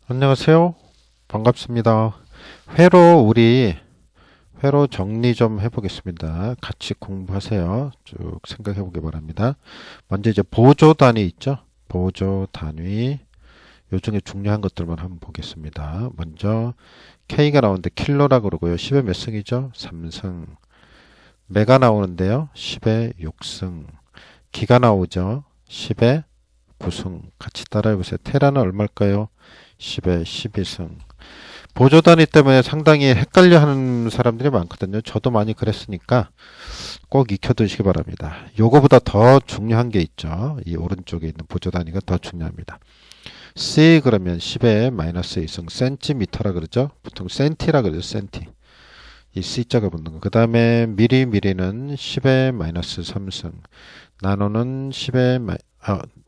안녕하세요. 반갑습니다. 우리 회로 정리 좀 해보겠습니다. 같이 공부하세요. 쭉 생각해 보기 바랍니다. 먼저 이제 보조 단위 있죠? 보조 단위. 요 중에 중요한 것들만 한번 보겠습니다. 먼저 K가 나오는데 킬로라 그러고요. 10의 몇 승이죠? 3승. 메가 나오는데요. 10의 6승. 기가 나오죠? 10의 9승. 같이 따라해 보세요. 테라는 얼마일까요? 10에 12승. 보조 단위 때문에 상당히 헷갈려 하는 사람들이 많거든요. 저도 많이 그랬으니까 꼭 익혀두시기 바랍니다. 요거보다 더 중요한 게 있죠. 이 오른쪽에 있는 보조 단위가 더 중요합니다. C 그러면 10에 마이너스 2승. 센티미터라 그러죠. 보통 센티라 그러죠. 센티. 이 C자가 붙는 거. 그 다음에 미리는 10에 마이너스 3승. 나노는 10에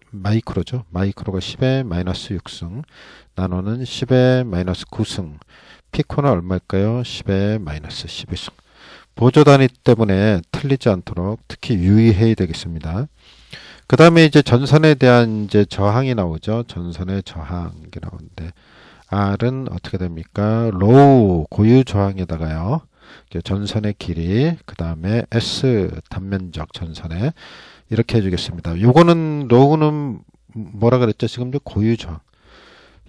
마이크로죠. 마이크로가 10에 마이너스 6승. 나노는 10에 마이너스 9승. 피코는 얼마일까요? 10에 마이너스 12승. 보조 단위 때문에 틀리지 않도록 특히 유의해야 되겠습니다. 그 다음에 이제 전선에 대한 이제 저항이 나오죠. 전선의 저항이 나오는데 R은 어떻게 됩니까? 로우 고유 저항에다가요. 전선의 길이, 그 다음에 S 단면적 전선에 이렇게 해주겠습니다. 요거는 로우는 뭐라 그랬죠? 지금 고유 저항.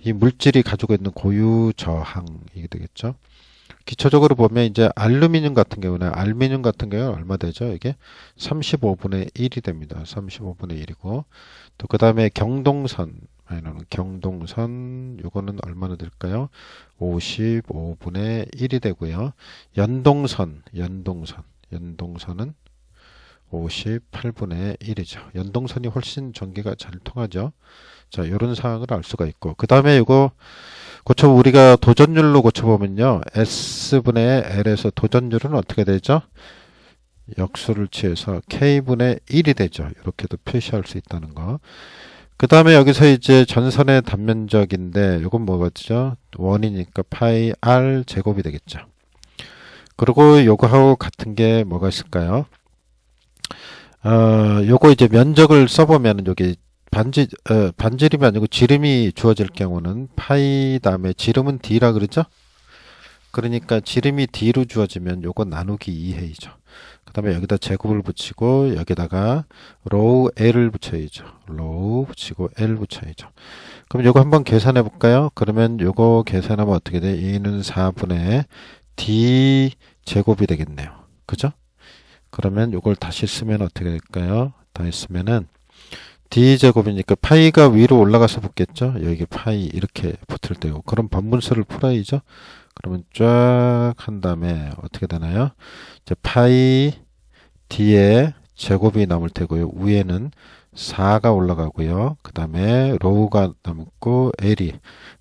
이 물질이 가지고 있는 고유 저항이 되겠죠. 기초적으로 보면 이제 알루미늄 같은 경우는 얼마 되죠? 이게 35분의 1이 됩니다. 35분의 1이고 또 그 다음에 경동선 요거는 얼마나 될까요? 55분의 1이 되고요. 연동선은 58분의 1이죠. 연동선이 훨씬 전기가 잘 통하죠. 자, 이런 사항을 알 수가 있고, 그 다음에 이거 우리가 도전율로 고쳐보면요, S분의 L에서 도전율은 어떻게 되죠? 역수를 취해서 K분의 1이 되죠. 이렇게도 표시할 수 있다는 거. 그 다음에 여기서 이제 전선의 단면적인데, 이건 뭐겠죠? 원이니까 파이 R 제곱이 되겠죠. 그리고 요거하고 같은 게 뭐가 있을까요? 요거 이제 면적을 써보면 여기 반지름이 아니고 지름이 주어질 경우는 파이 다음에 지름은 D라 그러죠? 그러니까 지름이 D로 주어지면 요거 나누기 2해이죠. 그 다음에 여기다 제곱을 붙이고 여기다가 로우 L을 붙여야죠. 로우 붙이고 L 붙여야죠. 그럼 요거 한번 계산해 볼까요? 그러면 요거 계산하면 어떻게 돼? 2는 4분의 D 제곱이 되겠네요. 그죠? 그러면 요걸 다시 쓰면 어떻게 될까요? 다시 쓰면은 D제곱이니까 파이가 위로 올라가서 붙겠죠? 여기 파이 이렇게 붙을 때고 그럼 번분수를 풀어야죠? 그러면 쫙 한 다음에 어떻게 되나요? 이제 파이 D에 제곱이 남을 테고요. 위에는 4가 올라가고요. 그 다음에 로우가 남고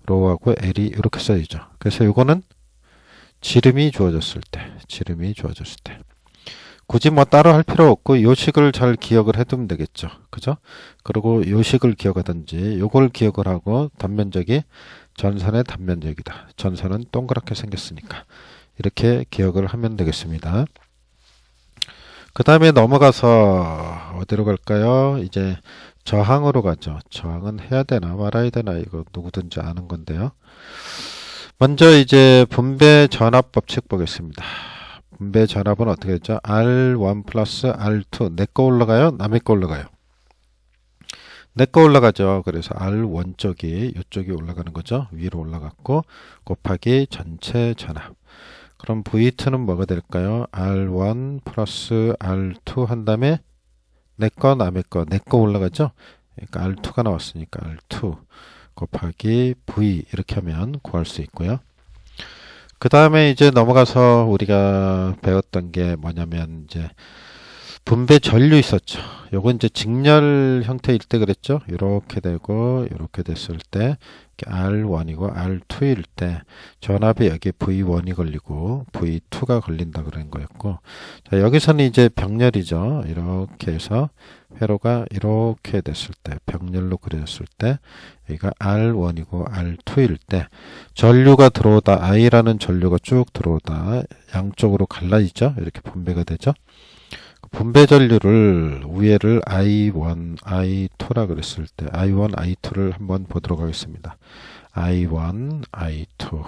로우하고 L이 이렇게 써야죠. 그래서 요거는 지름이 주어졌을 때 굳이 뭐 따로 할 필요 없고 요식을 잘 기억을 해두면 되겠죠. 그죠? 그리고 요식을 기억하든지 요걸 기억을 하고 단면적이 전선의 단면적이다. 전선은 동그랗게 생겼으니까 이렇게 기억을 하면 되겠습니다. 그 다음에 넘어가서 어디로 갈까요? 이제 저항으로 가죠. 저항은 해야 되나 말아야 되나 이거 누구든지 아는 건데요. 먼저 이제 분배 전압 법칙 보겠습니다. 분배 전압은 어떻게 됐죠? R1 플러스 R2 내 거 올라가요? 남의 거 올라가요? 내 거 올라가죠. 그래서 R1 쪽이 이쪽이 올라가는 거죠. 위로 올라갔고 곱하기 전체 전압. 그럼 V2는 뭐가 될까요? R1 플러스 R2 한 다음에 내 거 남의 거 내 거 올라가죠. 그러니까 R2가 나왔으니까 R2 곱하기 V 이렇게 하면 구할 수 있고요. 그 다음에 이제 넘어가서 우리가 배웠던 게 뭐냐면 이제 분배 전류 있었죠. 요건 이제 직렬 형태일 때 그랬죠. 이렇게 되고 이렇게 됐을 때 R1이고 R2일 때 전압이 여기 V1이 걸리고 V2가 걸린다 그런 거였고, 자, 여기서는 이제 병렬이죠. 이렇게 해서 회로가 이렇게 됐을 때 병렬로 그려졌을 때 여기가 R1이고 R2일 때 전류가 들어오다 I라는 전류가 쭉 들어오다 양쪽으로 갈라지죠. 이렇게 분배가 되죠. 분배 전류를 위에를 I1, I2라 그랬을 때 I1, I2를 한번 보도록 하겠습니다. I1, I2.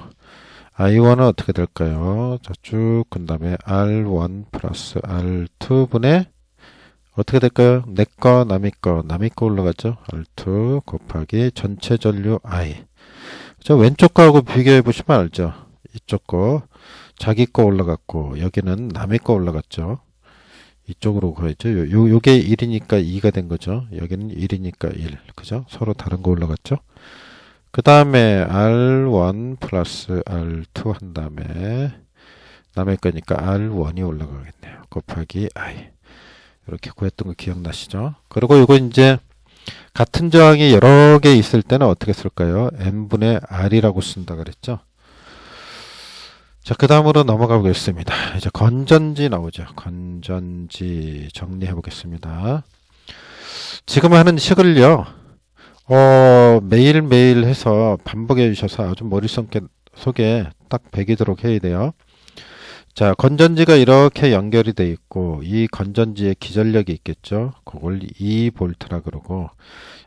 I1은 어떻게 될까요? 자, 쭉, 그 다음에 R1 플러스 R2 분의 어떻게 될까요? 내 거, 남의 거, 남의 거 올라갔죠? R2 곱하기 전체 전류 I. 저 왼쪽 거하고 비교해 보시면 알죠? 이쪽 거, 자기 거 올라갔고, 여기는 남의 거 올라갔죠? 이쪽으로 가야죠. 요게 1이니까 2가 된 거죠. 여기는 1이니까 1. 그죠? 서로 다른 거 올라갔죠? 그 다음에 R1 플러스 R2 한 다음에 남의 거니까 R1이 올라가겠네요. 곱하기 I. 이렇게 구했던 거 기억나시죠? 그리고 이거 이제 같은 저항이 여러 개 있을 때는 어떻게 쓸까요? n분의 r이라고 쓴다 그랬죠? 자, 그 다음으로 넘어가 보겠습니다. 이제 건전지 나오죠. 건전지 정리해 보겠습니다. 지금 하는 식을요, 매일매일 해서 반복해 주셔서 아주 머릿속에 딱 배기도록 해야 돼요. 자, 건전지가 이렇게 연결이 돼 있고, 이 건전지에 기전력이 있겠죠? 그걸 2V라 그러고,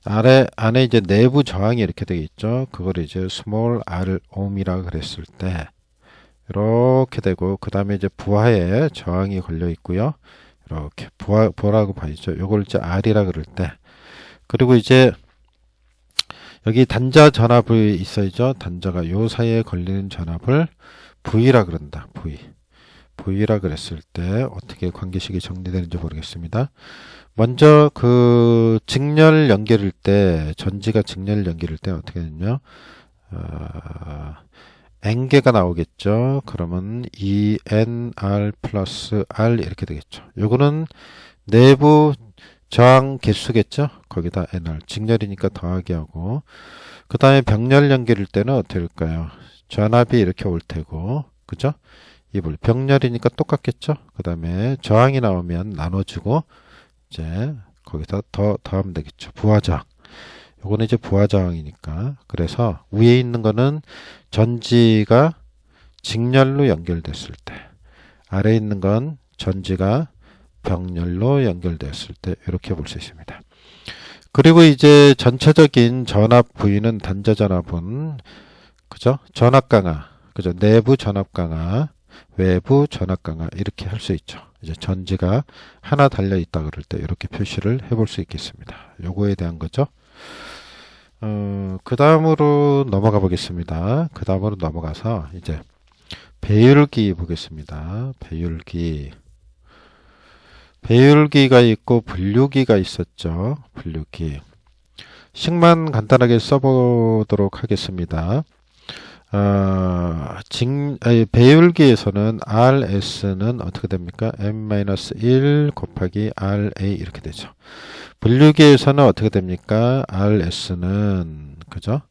안에 이제 내부 저항이 이렇게 되어 있죠? 그걸 이제 small r ohm이라 그랬을 때, 이렇게 되고, 그 다음에 이제 부하에 저항이 걸려 있고요. 이렇게 부하라고 봐야죠. 요걸 이제 R이라 그럴 때. 그리고 이제 여기 단자 전압이 있어야죠. 단자가 요 사이에 걸리는 전압을 V라 그런다. V라 그랬을 때 어떻게 관계식이 정리되는지 모르겠습니다. 먼저 그 직렬 연결일 때, 전지가 직렬 연결일 때 어떻게 되냐면 N개가 나오겠죠. 그러면 ENR 플러스 R 이렇게 되겠죠. 요거는 내부 저항 개수겠죠. 거기다 NR. 직렬이니까 더하기 하고. 그 다음에 병렬 연결일 때는 어떻게 될까요? 전압이 이렇게 올 테고. 그죠? 이불. 병렬이니까 똑같겠죠. 그 다음에 저항이 나오면 나눠주고, 이제 거기다 더하면 되겠죠. 부하저항. 요거는 이제 부하저항이니까. 그래서 위에 있는 거는 전지가 직렬로 연결됐을 때, 아래에 있는 건 전지가 병렬로 연결됐을 때 이렇게 볼 수 있습니다. 그리고 이제 전체적인 전압 V는 단자 전압은 그죠? 전압 강하, 그죠? 내부 전압 강하, 외부 전압 강하 이렇게 할 수 있죠. 이제 전지가 하나 달려 있다 그럴 때 이렇게 표시를 해볼 수 있겠습니다. 요거에 대한 거죠. 그 다음으로 넘어가 보겠습니다. 그 다음으로 넘어가서 이제 배율기 보겠습니다. 배율기가 있고 분류기가 있었죠. 분류기. 식만 간단하게 써보도록 하겠습니다. 배율기에서는 RS는 어떻게 됩니까? M-1 곱하기 RA 이렇게 되죠. 분류기에서는 어떻게 됩니까? RS는 그죠?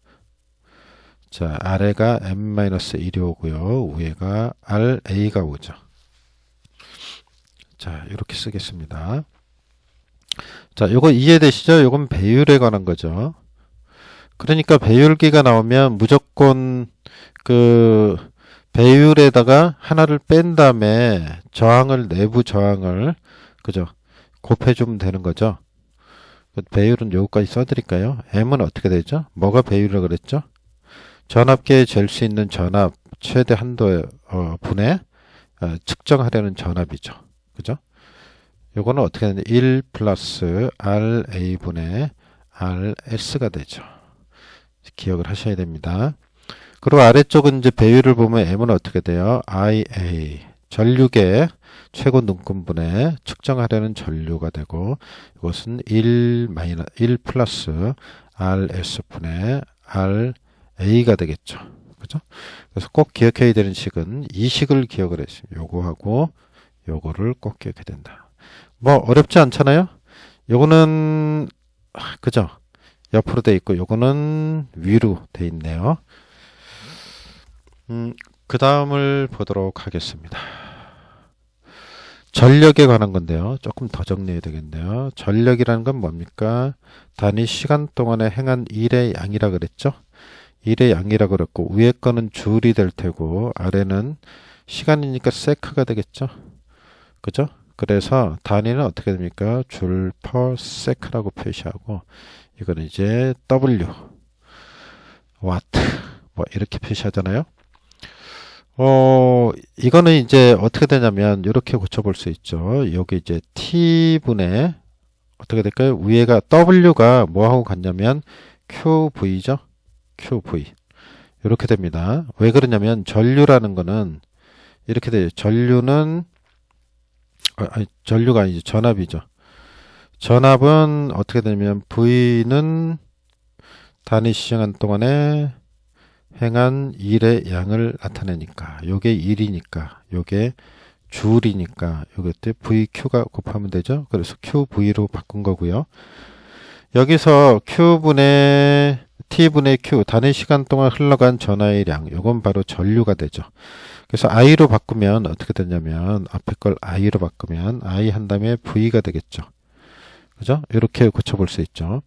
자, 아래가 M-1이 오고요. 위에가 RA가 오죠. 자, 이렇게 쓰겠습니다. 자, 요거 이해되시죠? 요건 배율에 관한 거죠. 그러니까 배율기가 나오면 무조건 그 배율에다가 하나를 뺀 다음에 내부 저항을 그죠? 곱해주면 되는 거죠. 배율은 요거까지 써드릴까요? M은 어떻게 되죠? 뭐가 배율이라고 그랬죠? 전압계에 잴 수 있는 전압 최대 한도 분에 측정하려는 전압이죠. 그죠? 요거는 어떻게 되냐? 1 플러스 RA 분의 RS가 되죠. 기억을 하셔야 됩니다. 그리고 아래쪽은 이제 배율을 보면 M은 어떻게 돼요? IA. 전류계 최고 눈금분에 측정하려는 전류가 되고, 이것은 1 플러스 RS 분의 RA가 되겠죠. 그죠? 그래서 꼭 기억해야 되는 식은 이 식을 기억을 했어요. 요거하고 요거를 꼭 기억해야 된다. 뭐 어렵지 않잖아요. 요거는 그죠? 옆으로 돼 있고 요거는 위로 돼 있네요. 그 다음을 보도록 하겠습니다. 전력에 관한 건데요. 조금 더 정리해야 되겠네요. 전력이라는 건 뭡니까? 단위 시간 동안에 행한 일의 양이라 그랬죠? 일의 양이라 그랬고, 위에 거는 줄이 될 테고 아래는 시간이니까 세크가 되겠죠? 그죠? 그래서 단위는 어떻게 됩니까? 줄 per sec라고 표시하고, 이거는 이제 W 와트 뭐 이렇게 표시하잖아요. 이거는 이제 어떻게 되냐면 이렇게 고쳐볼 수 있죠. 여기 이제 t분의 어떻게 될까요? 위에가 w가 뭐하고 같냐면 qv죠. qv 이렇게 됩니다. 왜 그러냐면 전류라는 거는 이렇게 돼요. 전류는 아니, 전류가 아니죠. 전압이죠. 전압은 어떻게 되냐면 V는 단위 시간 동안에 행한 일의 양을 나타내니까 요게 1이니까 요게 줄이니까 요것도 VQ가 곱하면 되죠. 그래서 QV로 바꾼 거고요. 여기서 Q분의 T분의 Q 단위 시간 동안 흘러간 전하의 량 요건 바로 전류가 되죠. 그래서 I로 바꾸면 어떻게 되냐면 앞에 걸 I로 바꾸면 I 한 다음에 V가 되겠죠. 그죠? 이렇게 고쳐볼 수 있죠.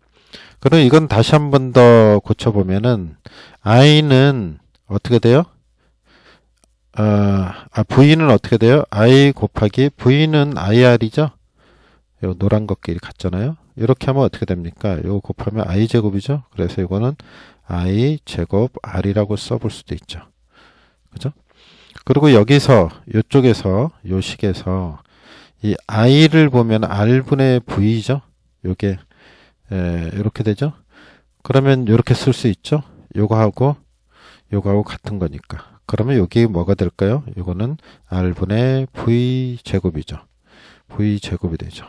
그럼 이건 다시 한 번 더 고쳐보면은 I는 어떻게 돼요? V는 어떻게 돼요? I 곱하기 V는 IR이죠? 요 노란 것끼리 같잖아요. 이렇게 하면 어떻게 됩니까? 요거 곱하면 I 제곱이죠? 그래서 이거는 I 제곱 R이라고 써볼 수도 있죠. 그죠? 그리고 여기서 이쪽에서 요 식에서 이 I를 보면 R분의 V죠? 요게 이렇게 되죠? 그러면 이렇게 쓸 수 있죠? 요거하고 같은 거니까. 그러면 여기 뭐가 될까요? 이거는 R분의 V 제곱이죠. V 제곱이 되죠.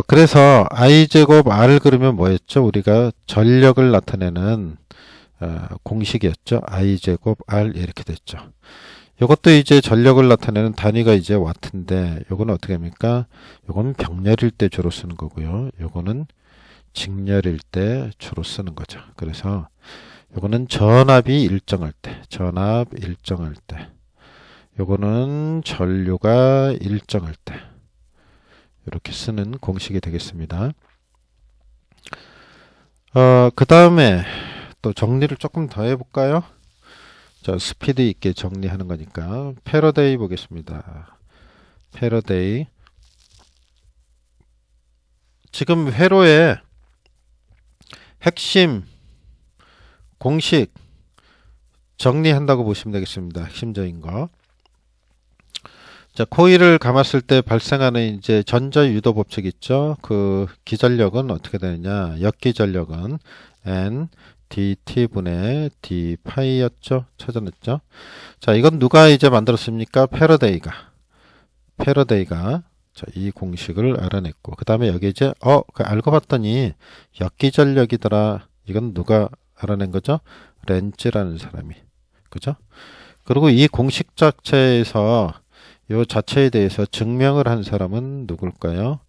그래서 I 제곱 R 그러면 뭐였죠? 우리가 전력을 나타내는 공식이었죠. I 제곱 R 이렇게 됐죠. 이것도 이제 전력을 나타내는 단위가 이제 와트인데 요거는 어떻게 합니까? 요거는 병렬일 때 주로 쓰는 거고요. 요거는 직렬일 때 주로 쓰는 거죠. 그래서 요거는 전압이 일정할 때, 요거는 전류가 일정할 때 이렇게 쓰는 공식이 되겠습니다. 그 다음에 또 정리를 조금 더 해볼까요? 자, 스피드 있게 정리하는 거니까 패러데이 보겠습니다. 패러데이. 지금 회로의 핵심 공식 정리한다고 보시면 되겠습니다. 핵심적인 거. 자, 코일을 감았을 때 발생하는 이제 전자 유도 법칙 있죠? 그 기전력은 어떻게 되느냐? 역기전력은 N dt분의 d 파이였죠? 찾아냈죠? 자, 이건 누가 이제 만들었습니까? 패러데이가. 자, 이 공식을 알아냈고, 그 다음에 여기 이제, 알고 봤더니 역기전력이더라. 이건 누가 알아낸 거죠? 렌즈라는 사람이. 그죠? 그리고 이 공식 자체에서 이 자체에 대해서 증명을 한 사람은 누굴까요?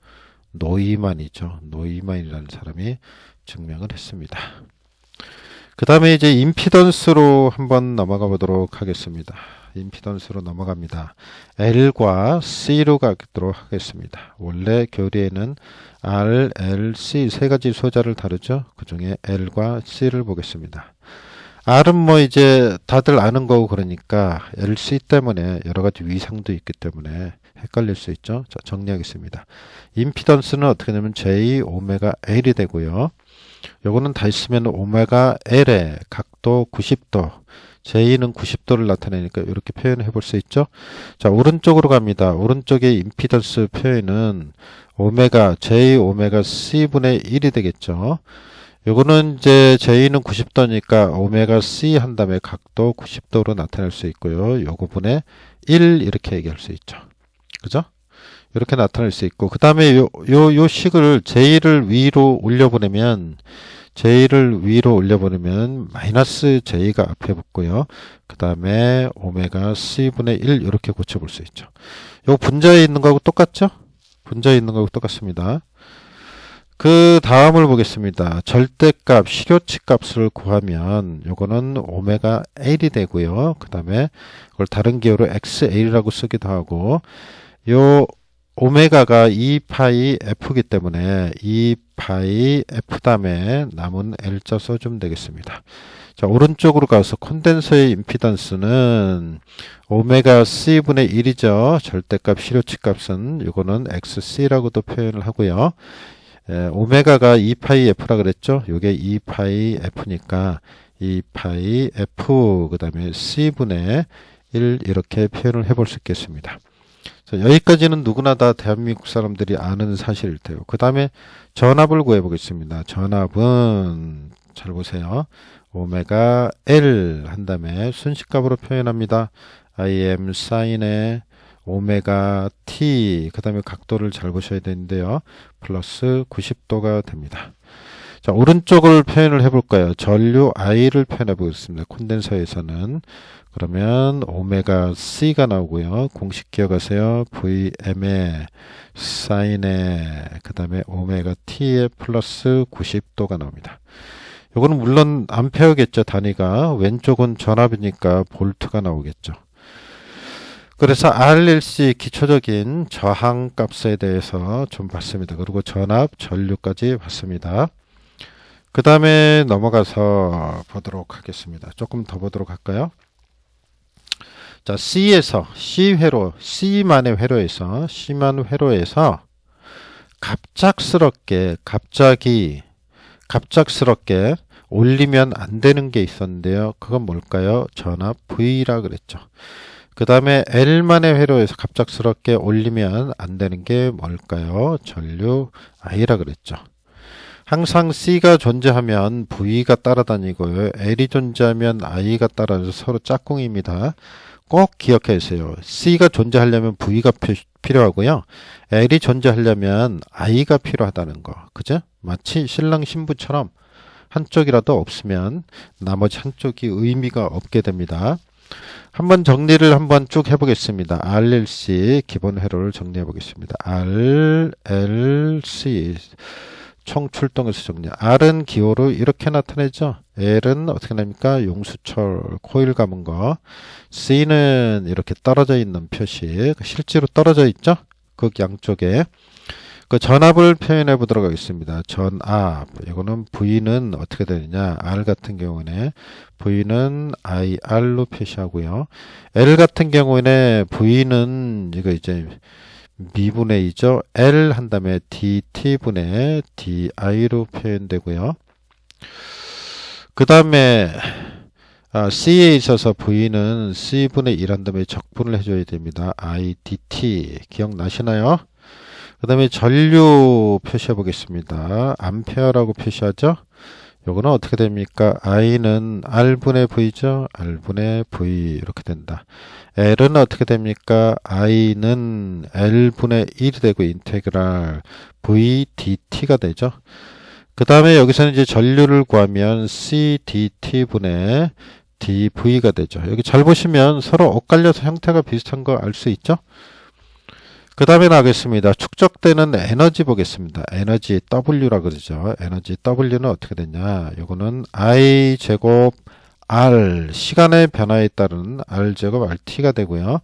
노이만이죠. 노이만이라는 사람이 증명을 했습니다. 그 다음에 이제 임피던스로 한번 넘어가 보도록 하겠습니다. 임피던스로 넘어갑니다. L과 C로 가도록 하겠습니다. 원래 교리에는 R, L, C 세 가지 소자를 다루죠. 그 중에 L과 C를 보겠습니다. R은 뭐 이제 다들 아는 거고 그러니까 LC 때문에 여러 가지 위상도 있기 때문에 헷갈릴 수 있죠. 자, 정리하겠습니다. 임피던스는 어떻게 되냐면 J, 오메가 L이 되고요. 요거는 다 있으면 오메가 L의 각도 90도, J는 90도를 나타내니까 이렇게 표현해 볼 수 있죠. 자, 오른쪽으로 갑니다. 오른쪽의 임피던스 표현은 오메가 J, 오메가 C분의 1이 되겠죠. 요거는 이제 J는 90도니까 오메가 C 한 다음에 각도 90도로 나타낼 수 있고요. 요거 분의 1 이렇게 얘기할 수 있죠. 그죠? 이렇게 나타낼 수 있고, 그 다음에 요 식을 J를 위로 올려보내면 마이너스 J가 앞에 붙고요. 그 다음에 오메가 C분의 1 이렇게 고쳐볼 수 있죠. 요 분자에 있는 거하고 똑같죠? 분자에 있는 거하고 똑같습니다. 그 다음을 보겠습니다. 절대값, 실효치 값을 구하면 요거는 오메가 L이 되고요. 그 다음에 그걸 다른 기호로 XL이라고 쓰기도 하고, 요 오메가가 2파이 F이기 때문에 2파이 F 다음에 남은 L자 써주면 되겠습니다. 자, 오른쪽으로 가서 콘덴서의 임피던스는 오메가 C분의 1이죠. 절대값, 실효치 값은 이거는 XC라고도 표현을 하고요. 오메가가 2파이 F라 그랬죠. 요게 2파이 F니까 2파이 F 그 다음에 C분의 1 이렇게 표현을 해볼 수 있겠습니다. 자, 여기까지는 누구나 다 대한민국 사람들이 아는 사실일 테요. 그 다음에 전압을 구해 보겠습니다. 전압은 잘 보세요. 오메가 L 한 다음에 순식값으로 표현합니다. Im 사인의 오메가 T 그 다음에 각도를 잘 보셔야 되는데요. 플러스 90도가 됩니다. 자, 오른쪽을 표현을 해볼까요? 전류 I를 표현해 보겠습니다. 콘덴서에서는 그러면 오메가 C가 나오고요. 공식 기억하세요. VM의 사인의 그 다음에 오메가 T의 플러스 90도가 나옵니다. 요거는 물론 암페어겠죠. 단위가. 왼쪽은 전압이니까 볼트가 나오겠죠. 그래서 RLC 기초적인 저항 값에 대해서 좀 봤습니다. 그리고 전압, 전류까지 봤습니다. 그 다음에 넘어가서 보도록 하겠습니다. 조금 더 보도록 할까요? 자, C에서, C회로, C만의 회로에서, C만 회로에서 갑작스럽게 올리면 안 되는 게 있었는데요. 그건 뭘까요? 전압 V라 그랬죠. 그 다음에 L만의 회로에서 갑작스럽게 올리면 안 되는 게 뭘까요? 전류 I라 그랬죠. 항상 C가 존재하면 V가 따라다니고요. L이 존재하면 I가 따라서 서로 짝꿍입니다. 꼭 기억하세요. C가 존재하려면 V가 필요하고요. L이 존재하려면 I가 필요하다는 거. 그죠? 마치 신랑 신부처럼 한쪽이라도 없으면 나머지 한쪽이 의미가 없게 됩니다. 한번 정리를 한번 쭉 해보겠습니다. RLC 기본 회로를 정리해 보겠습니다. RLC 총 출동에서 정리. R은 기호로 이렇게 나타내죠. L은 어떻게 납니까? 용수철 코일 감은 거. C는 이렇게 떨어져 있는 표시. 실제로 떨어져 있죠. 극 양쪽에. 그 전압을 표현해 보도록 하겠습니다. 전압. 이거는 V는 어떻게 되느냐? R 같은 경우는 V는 IR로 표시하고요. L 같은 경우에는 V는 이거 이제 미분의 2죠. L 한 다음에 DT분의 DI로 표현되고요. 그 다음에 C에 있어서 V는 C분의 1 한 다음에 적분을 해줘야 됩니다. IDT 기억나시나요? 그 다음에 전류 표시해 보겠습니다. 암페어라고 표시하죠. 요거는 어떻게 됩니까? I는 R분의 V죠. R분의 V 이렇게 된다. L은 어떻게 됩니까? I는 L분의 1이 되고 인테그랄 VDT가 되죠. 그 다음에 여기서는 이제 전류를 구하면 CDT분의 DV가 되죠. 여기 잘 보시면 서로 엇갈려서 형태가 비슷한 거 알 수 있죠? 그 다음에 나가겠습니다. 축적되는 에너지 보겠습니다. 에너지 W라 그러죠. 에너지 W는 어떻게 되냐. 요거는 I 제곱 R 시간의 변화에 따른 R 제곱 RT가 되고요.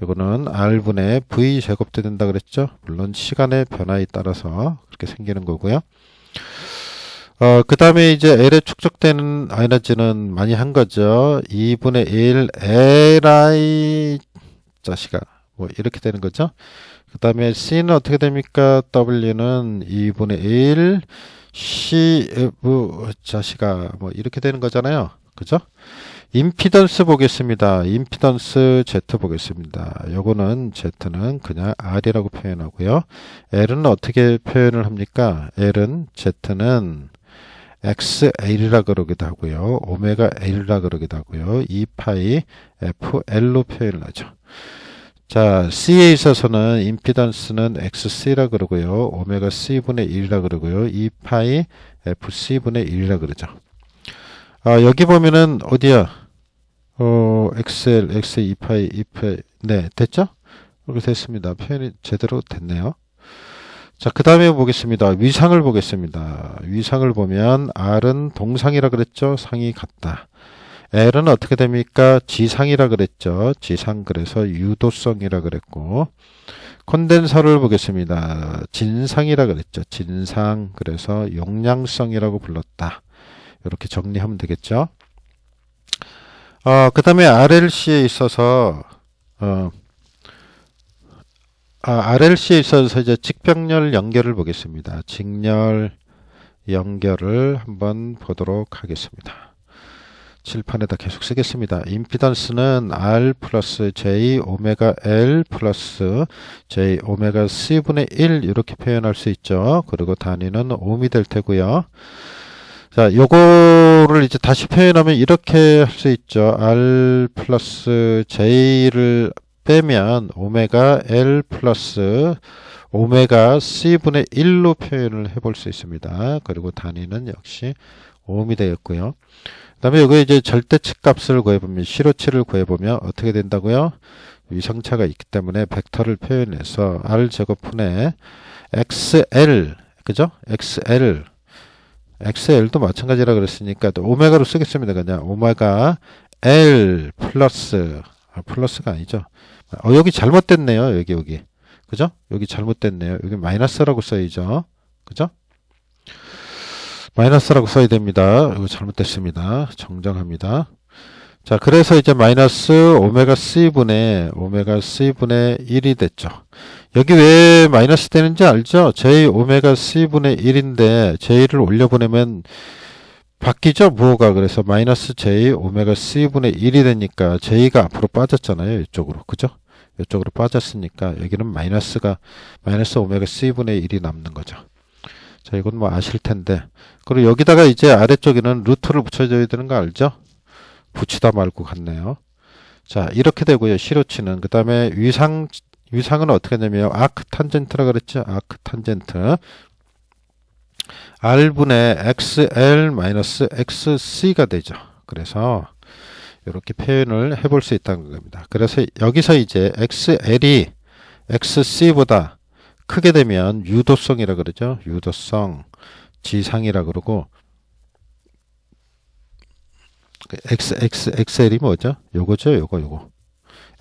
요거는 R분의 V 제곱도 된다 그랬죠. 물론 시간의 변화에 따라서 그렇게 생기는 거고요. 그 다음에 이제 L에 축적되는 에너지는 많이 한 거죠. 2분의 1 LI 자식아 뭐 이렇게 되는 거죠. 그 다음에 C는 어떻게 됩니까? W는 2분의 1 C 자식아 뭐 이렇게 되는 거잖아요. 그죠? 임피던스 보겠습니다. 임피던스 Z 보겠습니다. 요거는 Z는 그냥 R이라고 표현하고요. L은 어떻게 표현을 합니까? L은 Z는 XL이라 그러기도 하고요. 오메가 L이라 그러기도 하고요. 2파이 FL로 표현을 하죠. 자, C에 있어서는 임피던스는 XC라 그러고요. 오메가 C분의 1이라 그러고요. 2파이 FC분의 1이라 그러죠. 여기 보면은 어디야? XL, X 2파이, 2파이. 네, 됐죠? 이렇게 됐습니다. 표현이 제대로 됐네요. 자, 그 다음에 보겠습니다. 위상을 보겠습니다. 위상을 보면 R은 동상이라 그랬죠? 상이 같다. L은 어떻게 됩니까? 지상이라 그랬죠. 지상 그래서 유도성이라 그랬고 콘덴서를 보겠습니다. 진상이라 그랬죠. 진상 그래서 용량성이라고 불렀다. 이렇게 정리하면 되겠죠. 그 다음에 RLC에 있어서 RLC에 있어서 이제 직병렬 연결을 보겠습니다. 직렬 연결을 한번 보도록 하겠습니다. 칠판에다 계속 쓰겠습니다. 임피던스는 R 플러스 J 오메가 L 플러스 J 오메가 C분의 1 이렇게 표현할 수 있죠. 그리고 단위는 ohm이 될 테고요. 자, 요거를 이제 다시 표현하면 이렇게 할 수 있죠. R 플러스 J를 빼면 오메가 L 플러스 오메가 C분의 1로 표현을 해볼 수 있습니다. 그리고 단위는 역시 ohm이 되겠고요. 그 다음에 여기 이제 절대치 값을 구해보면, 시로치를 구해보면 어떻게 된다고요? 위성차가 있기 때문에 벡터를 표현해서 R제곱분의 XL, 그죠? XL도 마찬가지라 그랬으니까 또 오메가로 쓰겠습니다. 그냥 오메가 L 플러스, 플러스가 아니죠. 여기 잘못됐네요. 여기. 그죠? 여기 잘못됐네요. 여기 마이너스라고 써야죠. 그죠? 마이너스라고 써야 됩니다. 이거 잘못됐습니다. 정정합니다. 자, 그래서 이제 마이너스 오메가 C분의 1이 됐죠. 여기 왜 마이너스 되는지 알죠? J 오메가 C분의 1인데 J를 올려보내면 바뀌죠? 무호가. 그래서 마이너스 J 오메가 C분의 1이 되니까 J가 앞으로 빠졌잖아요. 이쪽으로. 그죠? 이쪽으로 빠졌으니까 여기는 마이너스 오메가 C분의 1이 남는 거죠. 자, 이건 뭐 아실 텐데. 그리고 여기다가 이제 아래쪽에는 루트를 붙여줘야 되는 거 알죠? 붙이다 말고 갔네요. 자, 이렇게 되고요. 시로치는. 그 다음에 위상은 어떻게 하냐면 아크 탄젠트라 그랬죠? 아크 탄젠트. R분의 XL 마이너스 XC가 되죠. 그래서 이렇게 표현을 해볼 수 있다는 겁니다. 그래서 여기서 이제 XL이 XC보다 크게 되면 유도성이라 그러죠. 유도성, 지상이라 그러고, XL이 뭐죠? 요거죠, 요거.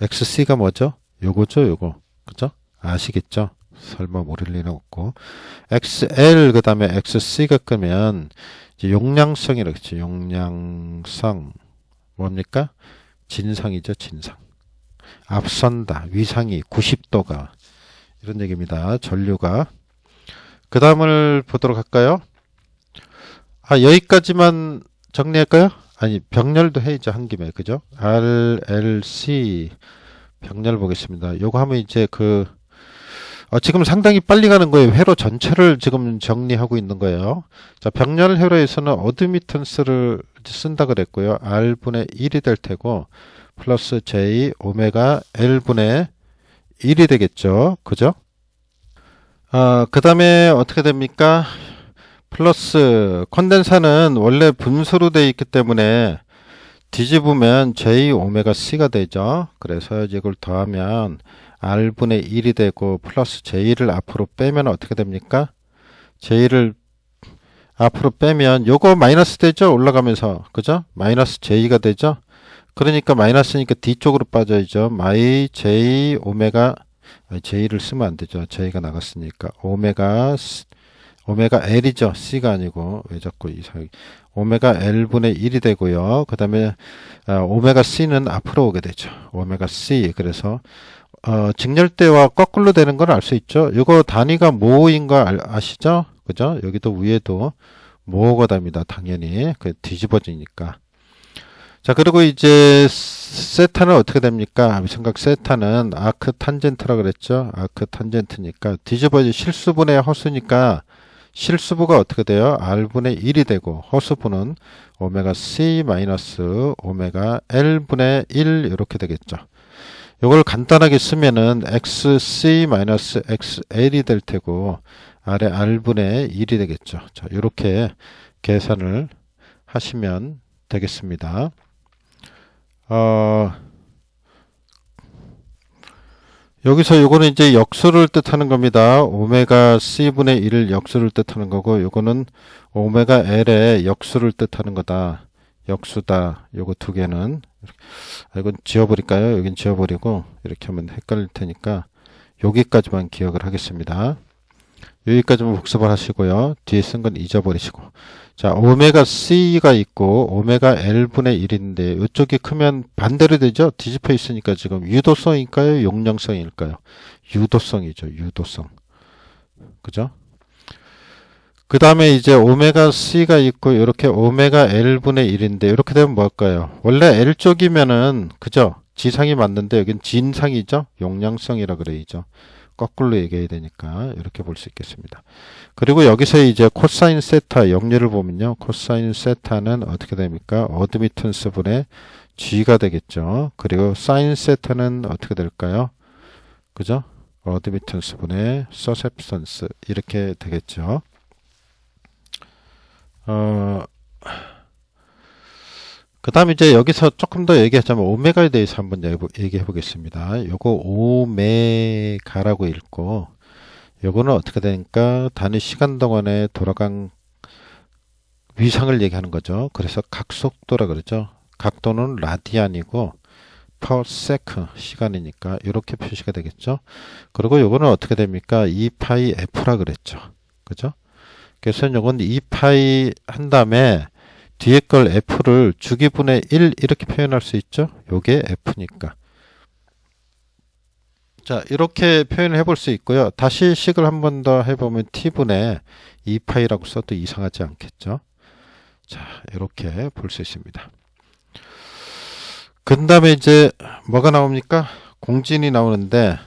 XC가 뭐죠? 요거. 그죠? 아시겠죠? 설마 모를 리는 없고. XL, 그 다음에 XC가 끄면, 이제 용량성이라 그러죠. 용량성. 뭡니까? 진상이죠, 진상. 앞선다, 위상이 90도가. 이런 얘기입니다. 전류가. 그 다음을 보도록 할까요? 여기까지만 정리할까요? 아니, 병렬도 해야죠. 한 김에. 그죠? RLC 병렬 보겠습니다. 요거 하면 이제 지금 상당히 빨리 가는 거예요. 회로 전체를 지금 정리하고 있는 거예요. 자, 병렬 회로에서는 어드미턴스를 쓴다 그랬고요. R분의 1이 될 테고, 플러스 J 오메가 L분의 1이 되겠죠. 그죠? 그 다음에 어떻게 됩니까? 플러스 컨덴사는 원래 분수로 되어 있기 때문에 뒤집으면 J 오메가 C가 되죠. 그래서 이걸 더하면 R분의 1이 되고 플러스 J를 앞으로 빼면 어떻게 됩니까? J를 앞으로 빼면 요거 마이너스 되죠? 올라가면서. 그죠? 마이너스 J가 되죠? 그러니까 마이너스니까 D쪽으로 빠져야죠. 마이 J 오메가 J를 쓰면 안 되죠. J가 나갔으니까 오메가 L이죠. C가 아니고 왜 자꾸 이상하게 오메가 L분의 1이 되고요. 그 다음에 오메가 C는 앞으로 오게 되죠. 오메가 C. 그래서 직렬대와 거꾸로 되는 걸 알 수 있죠. 이거 단위가 모인 거 아시죠? 그죠? 여기도 위에도 모호가 됩니다. 당연히 뒤집어지니까. 자, 그리고 이제 세타는 어떻게 됩니까? 위성각 세타는 아크 탄젠트라 그랬죠? 아크 탄젠트니까 뒤집어지 실수분의 허수니까 실수부가 어떻게 돼요? R분의 1이 되고 허수부는 오메가 C 마이너스 오메가 L분의 1 이렇게 되겠죠. 이걸 간단하게 쓰면은 XC 마이너스 XL이 될 테고 아래 R분의 1이 되겠죠. 자, 이렇게 계산을 하시면 되겠습니다. 여기서 요거는 이제 역수를 뜻하는 겁니다. 오메가 C분의 1을 역수를 뜻하는 거고, 요거는 오메가 L의 역수를 뜻하는 거다. 역수다. 요거 두 개는. 이건 지워버릴까요? 여긴 지워버리고, 이렇게 하면 헷갈릴 테니까, 여기까지만 기억을 하겠습니다. 여기까지만 복습을 하시고요. 뒤에 쓴 건 잊어버리시고. 자, 오메가 C가 있고 오메가 L분의 1인데 이쪽이 크면 반대로 되죠? 뒤집혀 있으니까 지금 유도성일까요? 용량성일까요? 유도성이죠. 유도성. 그죠? 그 다음에 이제 오메가 C가 있고 이렇게 오메가 L분의 1인데 이렇게 되면 뭘까요? 원래 L쪽이면은 그죠? 지상이 맞는데 여긴 진상이죠? 용량성이라 그래야죠. 거꾸로 얘기해야 되니까 이렇게 볼 수 있겠습니다. 그리고 여기서 이제 코사인 세타 역리를 보면요. 코사인 세타는 어떻게 됩니까? 어드미턴스 분의 G가 되겠죠. 그리고 사인 세타는 어떻게 될까요? 그죠? 어드미턴스 분의 서셉선스 이렇게 되겠죠. 그 다음에 이제 여기서 조금 더 얘기하자면 오메가에 대해서 한번 얘기해 보겠습니다. 요거 오메가라고 읽고 요거는 어떻게 되니까 단위 시간 동안에 돌아간 위상을 얘기하는 거죠. 그래서 각속도라 그러죠. 각도는 라디안이고 퍼세크 시간이니까 이렇게 표시가 되겠죠. 그리고 요거는 어떻게 됩니까? 2파이 f라 그랬죠. 그죠? 그래서 요건 2파이 한 다음에 뒤에 걸 f를 주기분의 1 이렇게 표현할 수 있죠. 요게 f니까. 자, 이렇게 표현을 해볼 수 있고요. 다시 식을 한 번 더 해보면 t분의 2파이라고 써도 이상하지 않겠죠. 자, 이렇게 볼 수 있습니다. 그 다음에 이제 뭐가 나옵니까? 공진이 나오는데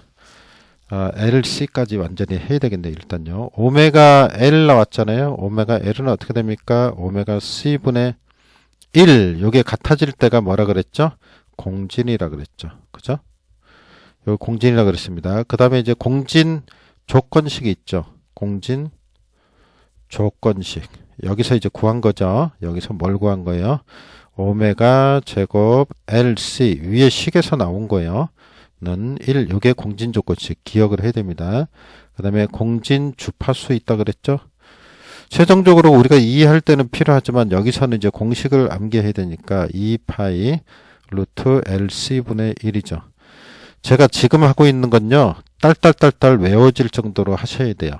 LC까지 완전히 해야 되겠네. 일단요. 오메가 L 나왔잖아요. 오메가 L은 어떻게 됩니까? 오메가 C분의 1. 요게 같아질 때가 뭐라 그랬죠? 공진이라 그랬죠. 그죠? 요 공진이라 그랬습니다. 그 다음에 이제 공진 조건식이 있죠. 공진 조건식. 여기서 이제 구한 거죠. 여기서 뭘 구한 거예요? 오메가 제곱 LC 위에 식에서 나온 거예요. 는 1. 요게 공진 조건식 기억을 해야 됩니다. 그 다음에 공진 주파수 있다 그랬죠. 최종적으로 우리가 이해할 때는 필요하지만 여기서는 이제 공식을 암기해야 되니까 2파이 루트 LC분의 1이죠. 제가 지금 하고 있는 건요. 딸딸딸딸 외워질 정도로 하셔야 돼요.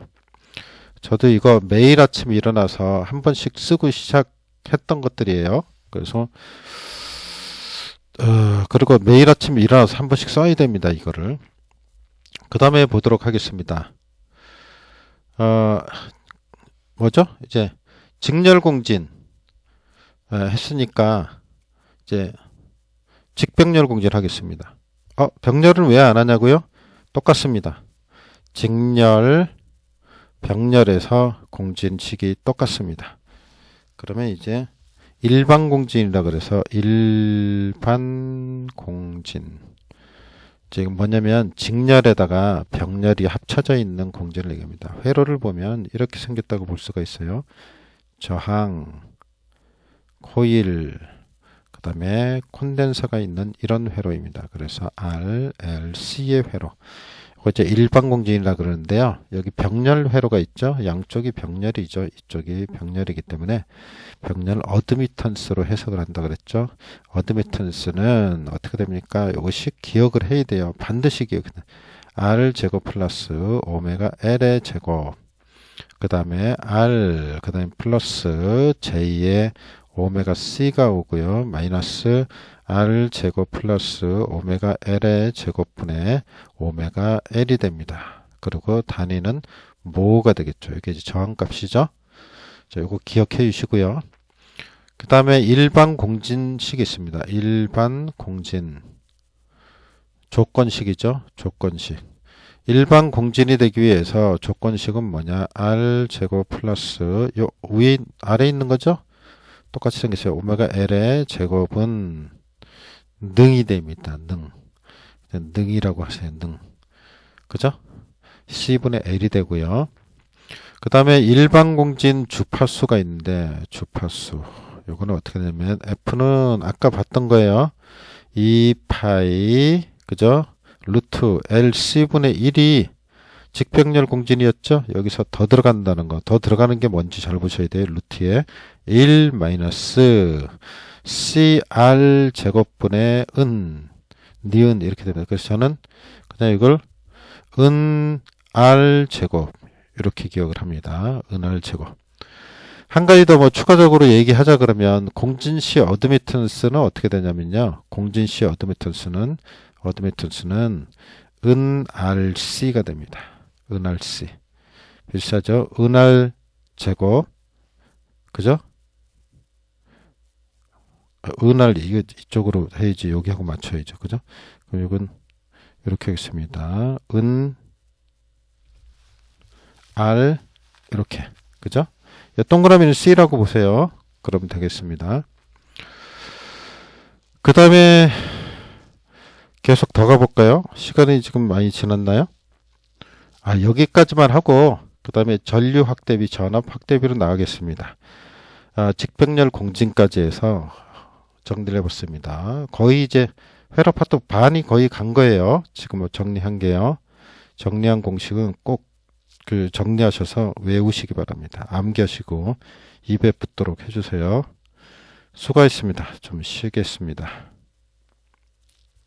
저도 이거 매일 아침 일어나서 한 번씩 쓰고 시작했던 것들이에요. 그래서 그리고 매일 아침 일어나서 한 번씩 써야 됩니다. 이거를. 그 다음에 보도록 하겠습니다. 뭐죠? 이제 직렬공진 했으니까 이제 직병렬공진 하겠습니다. 병렬은 왜 안 하냐고요? 똑같습니다. 직렬, 병렬에서 공진식이 똑같습니다. 그러면 이제 일반공진이라 그래서 일반공진. 지금 뭐냐면 직렬에다가 병렬이 합쳐져 있는 공진을 얘기합니다. 회로를 보면 이렇게 생겼다고 볼 수가 있어요. 저항, 코일, 그 다음에 콘덴서가 있는 이런 회로입니다. 그래서 R, L, C의 회로. 이거 이제 일반공진이라 그러는데요. 여기 병렬 회로가 있죠. 양쪽이 병렬이죠. 이쪽이 병렬이기 때문에 병렬 어드미턴스로 해석을 한다 그랬죠. 어드미턴스는 어떻게 됩니까? 이것이 기억을 해야 돼요. 반드시 기억해야 돼요. R 제곱 플러스 오메가 L의 제곱. 그 다음에 R, 그 다음에 플러스 J의 오메가 C가 오고요. 마이너스 R 제곱 플러스 오메가 L의 제곱분의 오메가 L이 됩니다. 그리고 단위는 모가 되겠죠. 이게 이제 저항값이죠. 자, 이거 기억해 주시고요. 그 다음에 일반 공진식이 있습니다. 일반 공진. 조건식이죠. 조건식. 일반 공진이 되기 위해서 조건식은 뭐냐? R 제곱 플러스 요 위에 아래에 있는 거죠? 똑같이 생겼어요. 오메가 L의 제곱은 능이 됩니다. 능이라고 하세요. 능. 그죠? C분의 L이 되고요. 그 다음에 일반공진 주파수가 있는데 주파수. 요거는 어떻게 되냐면 F는 아까 봤던 거예요. 2파이 그죠? 루트 LC분의 1이 직병렬 공진이었죠? 여기서 더 들어간다는 거. 더 들어가는 게 뭔지 잘 보셔야 돼요. 루트에 1 마이너스 CR 제곱분의 니은 이렇게 됩니다. 그래서 저는 그냥 이걸 R 제곱 이렇게 기억을 합니다. R 제곱. 한 가지 더 뭐 추가적으로 얘기하자 그러면 공진시 어드미턴스는 어떻게 되냐면요. 공진시 어드미턴스는 RC가 됩니다. RC. 비슷하죠? R 제곱, 그죠? 은알 이거 이쪽으로 해야지 여기하고 맞춰야죠, 그죠? 그럼 이건 이렇게 하겠습니다. 알 이렇게, 그죠? 이 동그라미는 C라고 보세요. 그러면 되겠습니다. 그 다음에 계속 더 가볼까요? 시간이 지금 많이 지났나요? 여기까지만 하고 그 다음에 전류 확대비, 전압 확대비로 나가겠습니다. 직백열 공진까지 해서 정리를 해봤습니다. 거의 이제 회로 파트 반이 거의 간 거예요. 지금 뭐 정리한 게요. 정리한 공식은 꼭 그 정리하셔서 외우시기 바랍니다. 암기하시고 입에 붙도록 해주세요. 수고하셨습니다. 좀 쉬겠습니다.